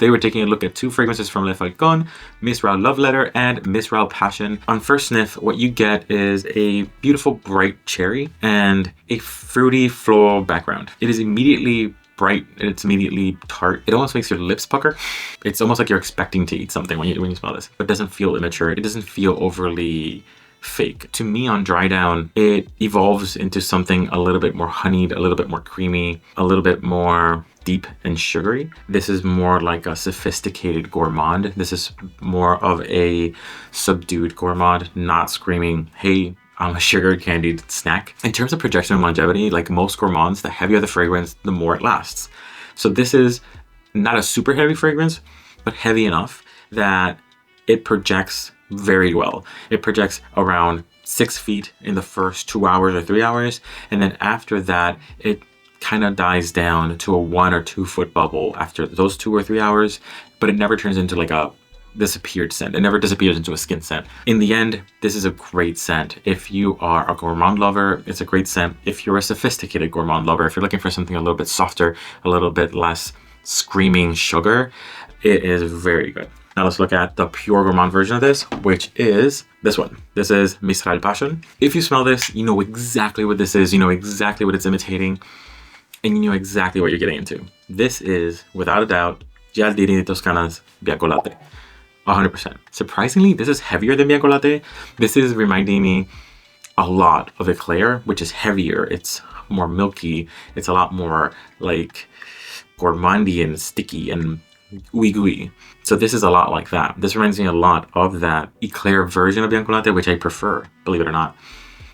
Today we're taking a look at two fragrances from Le Falcone, Mirsaal Love Letter and Mirsaal Passion. On first sniff, what you get is a beautiful bright cherry and a fruity floral background. It is immediately bright and it's immediately tart. It almost makes your lips pucker. It's almost like you're expecting to eat something when you smell this, but it doesn't feel immature. It doesn't feel overly fake. To me, on dry down, it evolves into something a little bit more honeyed, a little bit more creamy, a little bit more deep and sugary. This is more like a sophisticated gourmand. This is more of a subdued gourmand, not screaming, hey, I'm a sugar candied snack. In terms of projection and longevity, like most gourmands, the heavier the fragrance, the more it lasts. So this is not a super heavy fragrance, but heavy enough that it projects very well. It projects around 6 feet in the first 2 hours or 3 hours. And then after that, it kind of dies down to a 1 or 2 foot bubble after those 2 or 3 hours, but it never turns into like a disappeared scent. It never disappears into a skin scent. In the end, this is a great scent. If you are a gourmand lover, it's a great scent. If you're a sophisticated gourmand lover, if you're looking for something a little bit softer, a little bit less screaming sugar, it is very good. Now let's look at the pure gourmand version of this, which is this one. This is Mirsaal Passion. If you smell this, you know exactly what this is. You know exactly what it's imitating, and you know exactly what you're getting into. This is, without a doubt, Giardini di Toscana's Bianco Latte. 100%. Surprisingly, this is heavier than Bianco Latte. This is reminding me a lot of Eclair, which is heavier. It's more milky. It's a lot more like gourmandy and sticky and ooey-gooey. So this is a lot like that. This reminds me a lot of that Eclair version of Bianco Latte, which I prefer, believe it or not.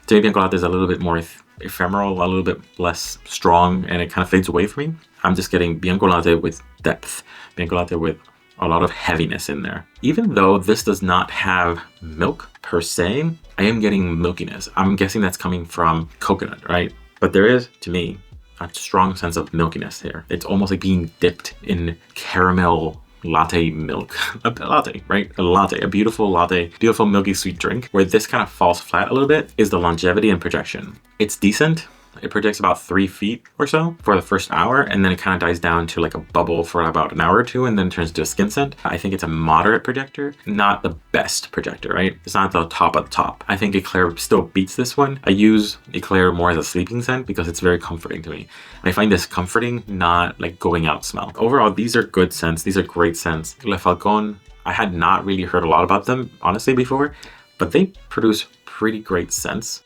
To me, Bianco Latte is a little bit more ephemeral, a little bit less strong, and it kind of fades away from me. I'm just getting Bianco Latte with depth. Bianco Latte with a lot of heaviness in there. Even though this does not have milk per se, I am getting milkiness. I'm guessing that's coming from coconut, right? But there is, to me, a strong sense of milkiness here. It's almost like being dipped in caramel latte milk. A latte, right? A latte, a beautiful latte, beautiful milky sweet drink. Where this kind of falls flat a little bit is the longevity and projection. It's decent. It projects about 3 feet or so for the first hour, and then it kind of dies down to like a bubble for about an hour or two, and then turns to a skin scent. I think it's a moderate projector, not the best projector, right? It's not the top of the top. I think Eclair still beats this one. I use Eclair more as a sleeping scent because it's very comforting to me. I find this comforting, not like going out smell. Overall, these are good scents. These are great scents. Le Falcone, I had not really heard a lot about them, honestly, before, but they produce pretty great scents.